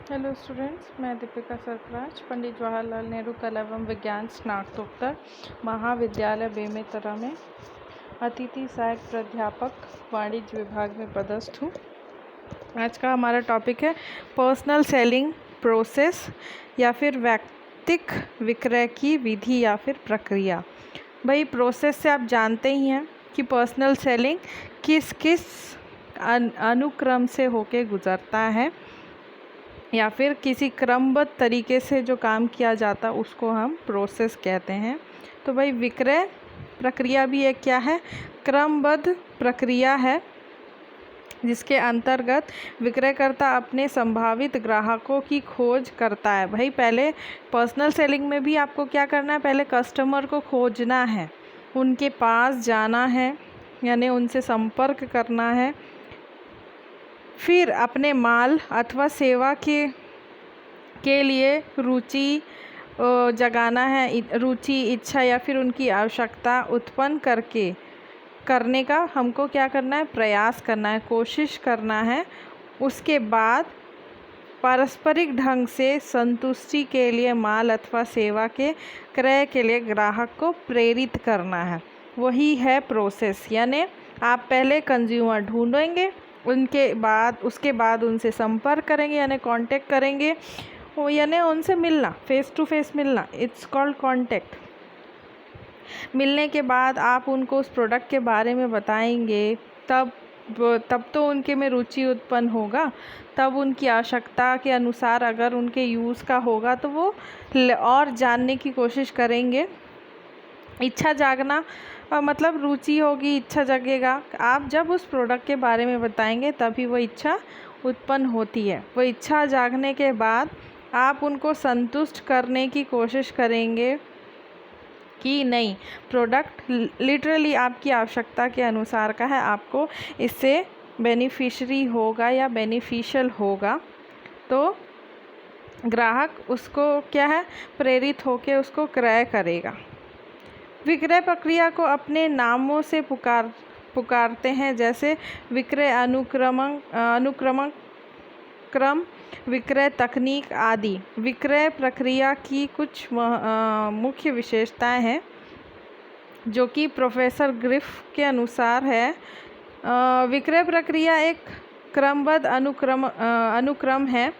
Hello students, मैं दीपिका सरफराज, पंडित जवाहरलाल नेहरू कला एवं विज्ञान स्नातकोत्तर महाविद्यालय बेमेतरा में अतिथि सहायक प्राध्यापक वाणिज्य विभाग में पदस्थ हूँ। आज का हमारा टॉपिक है पर्सनल सेलिंग प्रोसेस या फिर वैयक्तिक विक्रय की विधि या फिर प्रक्रिया। भाई प्रोसेस से आप जानते ही हैं कि पर्सनल सेलिंग किस किस अनुक्रम से होके गुजरता है या फिर किसी क्रमबद्ध तरीके से जो काम किया जाता है उसको हम प्रोसेस कहते हैं। तो भाई विक्रय प्रक्रिया भी एक क्या है, क्रमबद्ध प्रक्रिया है जिसके अंतर्गत विक्रयकर्ता अपने संभावित ग्राहकों की खोज करता है। भाई पहले पर्सनल सेलिंग में भी आपको क्या करना है, पहले कस्टमर को खोजना है, उनके पास जाना है, यानी उनसे संपर्क करना है, फिर अपने माल अथवा सेवा के लिए रुचि जगाना है, रुचि, इच्छा या फिर उनकी आवश्यकता उत्पन्न करने का हमको क्या करना है, प्रयास करना है, कोशिश करना है। उसके बाद पारस्परिक ढंग से संतुष्टि के लिए माल अथवा सेवा के क्रय के लिए ग्राहक को प्रेरित करना है, वही है प्रोसेस। यानी आप पहले कंज्यूमर ढूंढेंगे, उसके बाद उनसे संपर्क करेंगे यानी कांटेक्ट करेंगे, यानी उनसे मिलना, फेस टू फेस मिलना, इट्स कॉल्ड कांटेक्ट। मिलने के बाद आप उनको उस प्रोडक्ट के बारे में बताएंगे, तब तो उनके में रुचि उत्पन्न होगा, तब उनकी आवश्यकता के अनुसार अगर उनके यूज़ का होगा तो वो और जानने की कोशिश करेंगे। इच्छा जागना मतलब रुचि होगी, इच्छा जगेगा। आप जब उस प्रोडक्ट के बारे में बताएंगे तभी वो इच्छा उत्पन्न होती है। वो इच्छा जागने के बाद आप उनको संतुष्ट करने की कोशिश करेंगे कि नहीं, प्रोडक्ट लिटरली आपकी आवश्यकता के अनुसार का है, आपको इससे बेनिफिशियरी होगा या बेनिफिशियल होगा, तो ग्राहक उसको क्या है, प्रेरित होकर उसको क्रय करेगा। विक्रय प्रक्रिया को अपने नामों से पुकारते हैं, जैसे विक्रय अनुक्रम, विक्रय तकनीक आदि। विक्रय प्रक्रिया की कुछ मुख्य विशेषताएं हैं जो कि प्रोफेसर ग्रिफ के अनुसार है। विक्रय प्रक्रिया एक क्रमबद्ध अनुक्रम है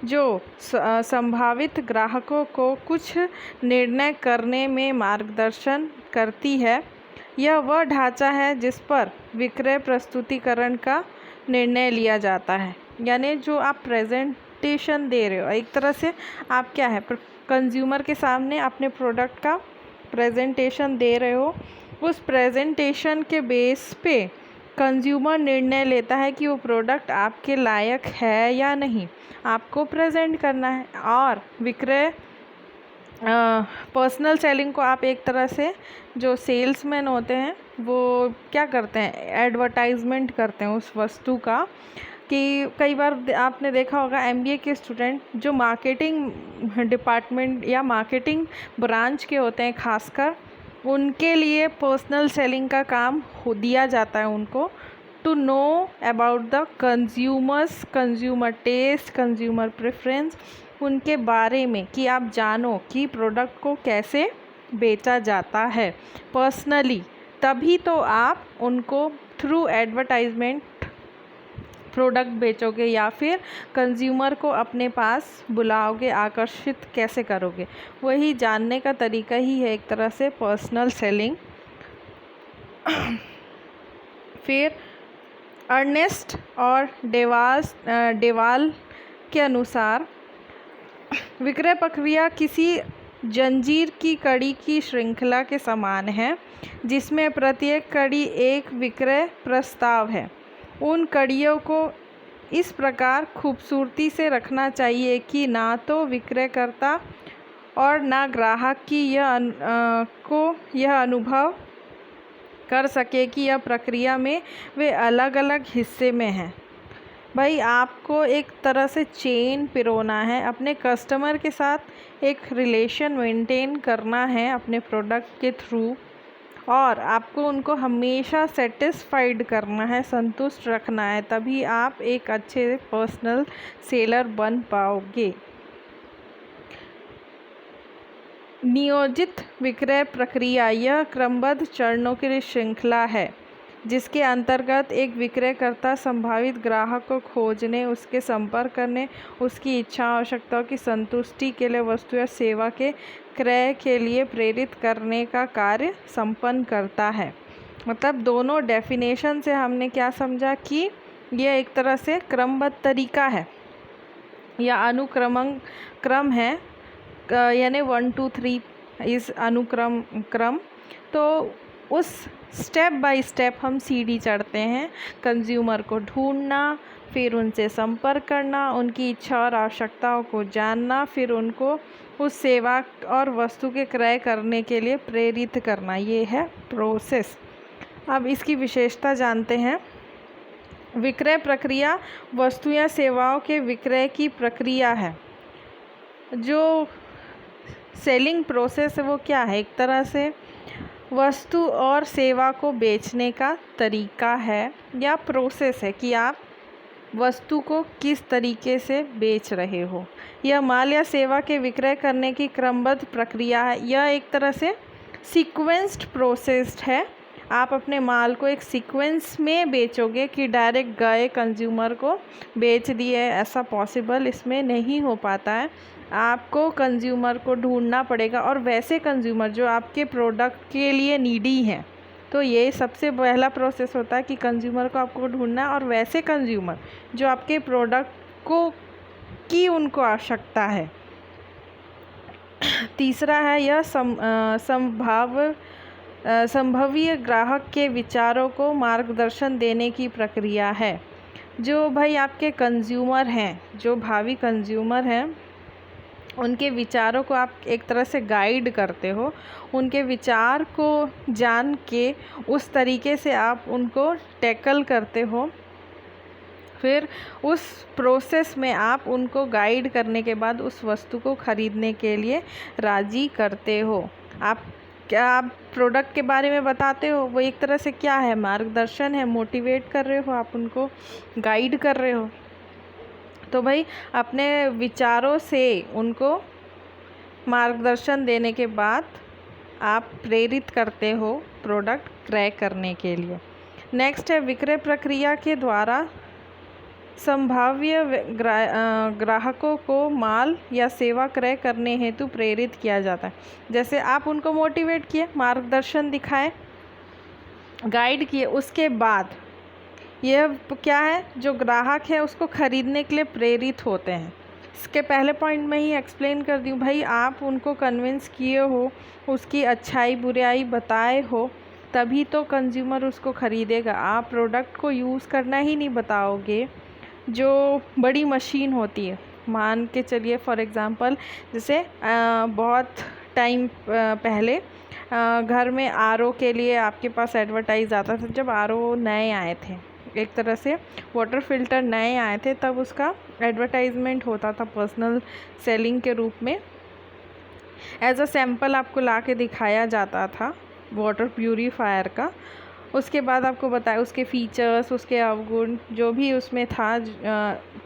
जो संभावित ग्राहकों को कुछ निर्णय करने में मार्गदर्शन करती है। यह वह ढांचा है जिस पर विक्रय प्रस्तुतिकरण का निर्णय लिया जाता है, यानी जो आप प्रेजेंटेशन दे रहे हो, एक तरह से आप क्या है, कंज्यूमर के सामने अपने प्रोडक्ट का प्रेजेंटेशन दे रहे हो। उस प्रेजेंटेशन के बेस पे कंज्यूमर निर्णय लेता है कि वो प्रोडक्ट आपके लायक है या नहीं, आपको प्रेजेंट करना है। और विक्रय पर्सनल सेलिंग को आप एक तरह से, जो सेल्समैन होते हैं वो क्या करते हैं, एडवर्टाइजमेंट करते हैं उस वस्तु का। कि कई बार आपने देखा होगा एमबीए के स्टूडेंट जो मार्केटिंग डिपार्टमेंट या मार्केटिंग ब्रांच के होते हैं, खासकर उनके लिए पर्सनल सेलिंग का काम दिया जाता है उनको, to know about the consumers, consumer taste, consumer preference, उनके बारे में, कि आप जानो कि प्रोडक्ट को कैसे बेचा जाता है पर्सनली। तभी तो आप उनको थ्रू एडवर्टाइजमेंट प्रोडक्ट बेचोगे या फिर कंज्यूमर को अपने पास बुलाओगे, आकर्षित कैसे करोगे, वही जानने का तरीका ही है एक तरह से पर्सनल सेलिंग। फिर अर्नेस्ट और डेवाल के अनुसार विक्रय प्रक्रिया किसी जंजीर की कड़ी की श्रृंखला के समान है, जिसमें प्रत्येक कड़ी एक विक्रय प्रस्ताव है। उन कड़ियों को इस प्रकार खूबसूरती से रखना चाहिए कि ना तो विक्रयकर्ता और ना ग्राहक की यह अनुभव कर सके कि यह प्रक्रिया में वे अलग अलग हिस्से में हैं। भाई आपको एक तरह से चेन पिरोना है, अपने कस्टमर के साथ एक रिलेशन मेंटेन करना है अपने प्रोडक्ट के थ्रू, और आपको उनको हमेशा सेटिस्फाइड करना है, संतुष्ट रखना है, तभी आप एक अच्छे पर्सनल सेलर बन पाओगे। नियोजित विक्रय प्रक्रिया यह क्रमबद्ध चरणों की श्रृंखला है जिसके अंतर्गत एक विक्रयकर्ता संभावित ग्राहक को खोजने, उसके संपर्क करने, उसकी इच्छा आवश्यकताओं की संतुष्टि के लिए वस्तु या सेवा के क्रय के लिए प्रेरित करने का कार्य संपन्न करता है। मतलब दोनों डेफिनेशन से हमने क्या समझा कि यह एक तरह से क्रमबद्ध तरीका है या क्रम है, यानी 1 2 3 इस क्रम। तो उस स्टेप बाय स्टेप हम सीढ़ी चढ़ते हैं, कंज्यूमर को ढूंढना, फिर उनसे संपर्क करना, उनकी इच्छा और आवश्यकताओं को जानना, फिर उनको उस सेवा और वस्तु के क्रय करने के लिए प्रेरित करना। ये है प्रोसेस। अब इसकी विशेषता जानते हैं। विक्रय प्रक्रिया वस्तु या सेवाओं के विक्रय की प्रक्रिया है। जो सेलिंग प्रोसेस है वो क्या है? एक तरह से वस्तु और सेवा को बेचने का तरीका है या प्रोसेस है कि आप वस्तु को किस तरीके से बेच रहे हो। यह माल या सेवा के विक्रय करने की क्रमबद्ध प्रक्रिया है। यह एक तरह से सीक्वेंस्ड प्रोसेस है। आप अपने माल को एक सीक्वेंस में बेचोगे कि डायरेक्ट गए कंज्यूमर को बेच दिए, ऐसा पॉसिबल इसमें नहीं हो पाता है। आपको कंज्यूमर को ढूंढना पड़ेगा और वैसे कंज्यूमर जो आपके प्रोडक्ट के लिए नीडी हैं। तो ये सबसे पहला प्रोसेस होता है कि कंज्यूमर को आपको ढूंढना है और वैसे कंज्यूमर जो आपके प्रोडक्ट को की उनको आवश्यकता है। तीसरा है यह संभाव्य ग्राहक के विचारों को मार्गदर्शन देने की प्रक्रिया है। जो भाई आपके कंज्यूमर हैं, जो भावी कंज्यूमर हैं, उनके विचारों को आप एक तरह से गाइड करते हो। उनके विचार को जान के उस तरीके से आप उनको टैकल करते हो। फिर उस प्रोसेस में आप उनको गाइड करने के बाद उस वस्तु को ख़रीदने के लिए राज़ी करते हो। आप प्रोडक्ट के बारे में बताते हो, वो एक तरह से क्या है? मार्गदर्शन है, मोटिवेट कर रहे हो, आप उनको गाइड कर रहे हो। तो भाई अपने विचारों से उनको मार्गदर्शन देने के बाद आप प्रेरित करते हो प्रोडक्ट क्रय करने के लिए। नेक्स्ट है विक्रय प्रक्रिया के द्वारा संभाव्य ग्राहकों को माल या सेवा क्रय करने हेतु प्रेरित किया जाता है। जैसे आप उनको मोटिवेट किए, मार्गदर्शन दिखाए, गाइड किए, उसके बाद यह क्या है? जो ग्राहक है उसको ख़रीदने के लिए प्रेरित होते हैं। इसके पहले पॉइंट में ही एक्सप्लेन कर दूँ भाई, आप उनको कन्विंस किए हो, उसकी अच्छाई बुराई बताए हो, तभी तो कंज्यूमर उसको ख़रीदेगा। आप प्रोडक्ट को यूज़ करना ही नहीं बताओगे। जो बड़ी मशीन होती है, मान के चलिए फॉर एग्ज़ाम्पल, जैसे बहुत टाइम पहले घर में आरओ के लिए आपके पास एडवर्टाइज़ आता था। जब आरओ नए आए थे, एक तरह से वाटर फिल्टर नए आए थे, तब उसका एडवर्टाइजमेंट होता था पर्सनल सेलिंग के रूप में। एज अ सैम्पल आपको ला के दिखाया जाता था वाटर प्यूरीफायर का। उसके बाद आपको बताया उसके फ़ीचर्स, उसके अवगुण, जो भी उसमें था।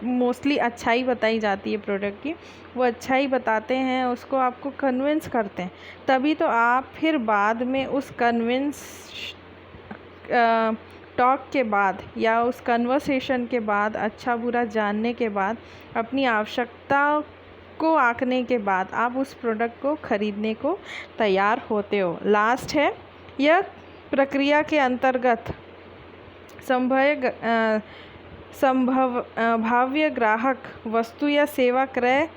मोस्टली अच्छाई बताई जाती है प्रोडक्ट की, वो अच्छाई बताते हैं, उसको आपको कन्विंस करते हैं। तभी तो आप फिर बाद में उस कन्विंस टॉक के बाद या उस कन्वर्सेशन के बाद, अच्छा बुरा जानने के बाद, अपनी आवश्यकता को आंकने के बाद आप उस प्रोडक्ट को ख़रीदने को तैयार होते हो। लास्ट है यह प्रक्रिया के अंतर्गत संभाव्य ग्राहक वस्तु या सेवा क्रय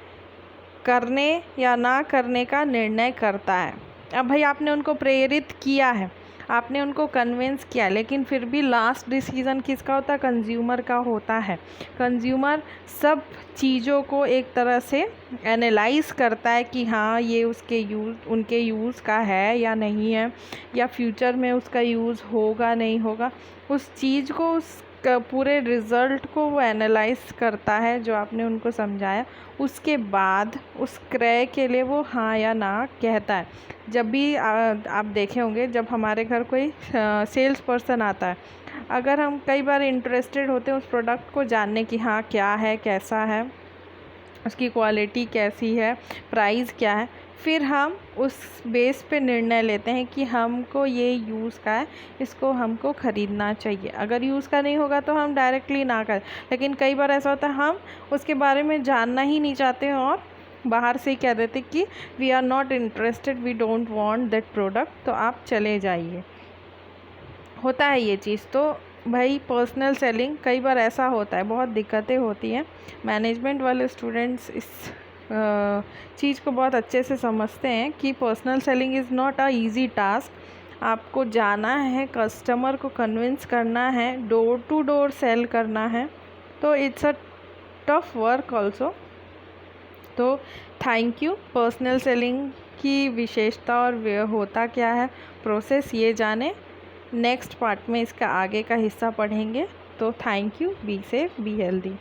करने या ना करने का निर्णय करता है। अब भाई आपने उनको प्रेरित किया है, आपने उनको कन्विंस किया, लेकिन फिर भी लास्ट डिसीज़न किसका होता है? कंज्यूमर का होता है। कंज्यूमर सब चीज़ों को एक तरह से एनालाइज करता है कि हाँ ये उनके यूज़ का है या नहीं है, या फ्यूचर में उसका यूज़ होगा नहीं होगा। उस चीज़ को, उस पूरे रिज़ल्ट को वो एनालाइज करता है जो आपने उनको समझाया। उसके बाद उस क्रय के लिए वो हाँ या ना कहता है। जब भी आप देखे होंगे, जब हमारे घर कोई सेल्स पर्सन आता है, अगर हम कई बार इंटरेस्टेड होते हैं उस प्रोडक्ट को जानने की, हाँ क्या है, कैसा है, उसकी क्वालिटी कैसी है, प्राइस क्या है, फिर हम उस बेस पे निर्णय लेते हैं कि हमको ये यूज़ का है, इसको हमको ख़रीदना चाहिए। अगर यूज़ का नहीं होगा तो हम डायरेक्टली ना करें। लेकिन कई बार ऐसा होता है हम उसके बारे में जानना ही नहीं चाहते हैं और बाहर से ही कह देते कि we are not interested, we don't want that product, तो आप चले जाइए। होता है ये चीज़। तो भाई पर्सनल सेलिंग कई बार ऐसा होता है, बहुत दिक्कतें होती हैं। मैनेजमेंट वाले स्टूडेंट्स इस चीज़ को बहुत अच्छे से समझते हैं कि personal selling is not a easy task. आपको जाना है, कस्टमर को कन्विंस करना है, डोर टू डोर सेल करना है, तो it's a tough work also. तो थैंक यू। पर्सनल सेलिंग की विशेषता और होता क्या है, प्रोसेस, ये जाने। नेक्स्ट पार्ट में इसका आगे का हिस्सा पढ़ेंगे। तो thank you. Be safe, be healthy.